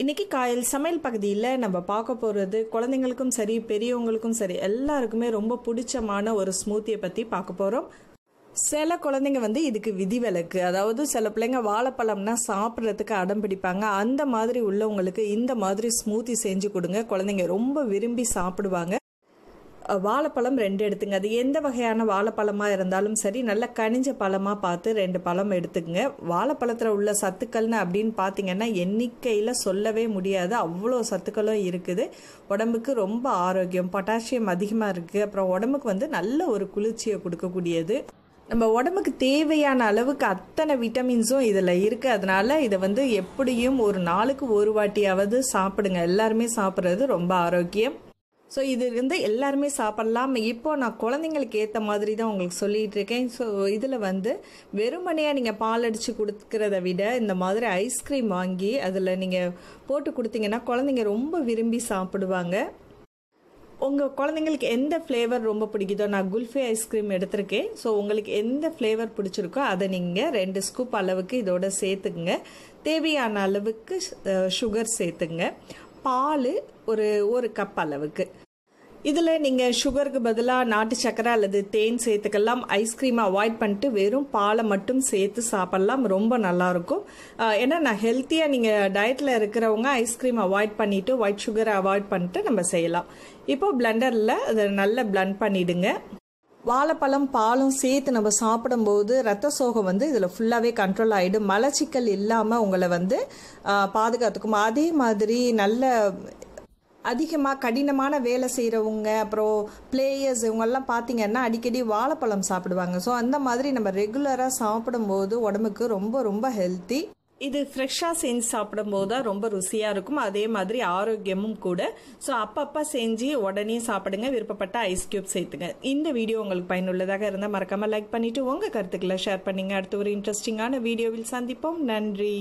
இன்றைக்கி காயல் சமையல் பகுதியில் நம்ம பார்க்க போகிறது குழந்தைங்களுக்கும் சரி பெரியவங்களுக்கும் சரி எல்லாருக்குமே ரொம்ப பிடிச்சமான ஒரு ஸ்மூத்தியை பற்றி பார்க்க போகிறோம். சில குழந்தைங்க இதுக்கு விதிவிலக்கு, அதாவது சில பிள்ளைங்க வாழைப்பழம்னா சாப்பிட்றதுக்கு அடம் பிடிப்பாங்க. அந்த மாதிரி உள்ளவங்களுக்கு இந்த மாதிரி ஸ்மூத்தி செஞ்சு கொடுங்க, குழந்தைங்க ரொம்ப விரும்பி சாப்பிடுவாங்க. வாழைப்பழம் 2 எடுத்துங்க. அது எந்த வகையான வாழைப்பழமாக இருந்தாலும் சரி, நல்ல கனிஞ்ச பழமாக பார்த்து 2 பழம் எடுத்துக்கங்க. வாழைப்பழத்தில் உள்ள சத்துக்கள்னு அப்படின்னு பார்த்தீங்கன்னா எண்ணிக்கையில் சொல்லவே முடியாது, அவ்வளோ சத்துக்களும் இருக்குது. உடம்புக்கு ரொம்ப ஆரோக்கியம், பொட்டாசியம் அதிகமாக இருக்குது. அப்புறம் உடம்புக்கு நல்ல ஒரு குளிர்ச்சியை கொடுக்கக்கூடியது. நம்ம உடம்புக்கு தேவையான அளவுக்கு அத்தனை விட்டமின்ஸும் இதில் இருக்குது. அதனால் இதை எப்படியும் ஒரு நாளுக்கு ஒரு வாட்டியாவது சாப்பிடுங்க. எல்லாருமே சாப்பிட்றது ரொம்ப ஆரோக்கியம். ஸோ இது எல்லாருமே சாப்பிட்லாம். இப்போ நான் குழந்தைங்களுக்கு ஏற்ற மாதிரி தான் உங்களுக்கு சொல்லிகிட்டு இருக்கேன். ஸோ இதில் வெறுமனையாக நீங்கள் பால் அடித்து கொடுக்குறத விட இந்த மாதிரி ஐஸ்கிரீம் வாங்கி அதில் நீங்கள் போட்டு கொடுத்தீங்கன்னா குழந்தைங்க ரொம்ப விரும்பி சாப்பிடுவாங்க. உங்கள் குழந்தைங்களுக்கு எந்த ஃப்ளேவர் ரொம்ப பிடிக்குதோ, நான் குல்ஃபி ஐஸ்கிரீம் எடுத்திருக்கேன். ஸோ உங்களுக்கு எந்த ஃப்ளேவர் பிடிச்சிருக்கோ அதை நீங்கள் 2 ஸ்கூப் அளவுக்கு இதோட சேர்த்துக்குங்க. தேவையான அளவுக்கு சுகர் சேர்த்துங்க. பால் ஒரு கப் அளவுக்கு. இதில் நீங்கள் சுகருக்கு பதிலாக நாட்டு சக்கரை அல்லது தேன் சேர்த்துக்கலாம். ஐஸ்கிரீமை அவாய்ட் பண்ணிட்டு வெறும் பாலை மட்டும் சேர்த்து சாப்பிட்லாம், ரொம்ப நல்லாயிருக்கும். ஏன்னா நான் ஹெல்த்தியாக நீங்கள் டயட்டில் இருக்கிறவங்க ஐஸ்கிரீம் அவாய்ட் பண்ணிவிட்டு ஒயிட் சுகரை அவாய்ட் பண்ணிட்டு நம்ம செய்யலாம். இப்போ பிளெண்டரில் அதை நல்லா பிளெண்ட் பண்ணிவிடுங்க. வாழைப்பழம் பாலும் சேர்த்து நம்ம சாப்பிடும்போது ரத்த சோகம் இதில் ஃபுல்லாகவே கண்ட்ரோல் ஆகிடும். மலச்சிக்கல் இல்லாமல் உங்களை பாதுகாத்துக்கும். அதே மாதிரி நல்ல அதிகமாக கடினமான வேலை செய்கிறவங்க, அப்புறம் பிளேயர்ஸ், இவங்கெல்லாம் பார்த்தீங்கன்னா அடிக்கடி வாழைப்பழம் சாப்பிடுவாங்க. ஸோ அந்த மாதிரி நம்ம ரெகுலராக சாப்பிடும்போது உடம்புக்கு ரொம்ப ரொம்ப ஹெல்த்தி. இது ஃப்ரெஷ்ஷாக செஞ்சு சாப்பிடும்போது தான் ரொம்ப ருசியாக இருக்கும், அதே மாதிரி ஆரோக்கியமும் கூட. ஸோ அப்பப்போ செஞ்சு உடனே சாப்பிடுங்க. விருப்பப்பட்ட ஐஸ் கியூப் சேர்த்துங்க. இந்த வீடியோ உங்களுக்கு பயனுள்ளதாக இருந்தால் மறக்காமல் லைக் பண்ணிவிட்டு உங்கள் கருத்துக்களை ஷேர் பண்ணிங்க. அடுத்து ஒரு இன்ட்ரெஸ்டிங்கான வீடியோவில் சந்திப்போம். நன்றி.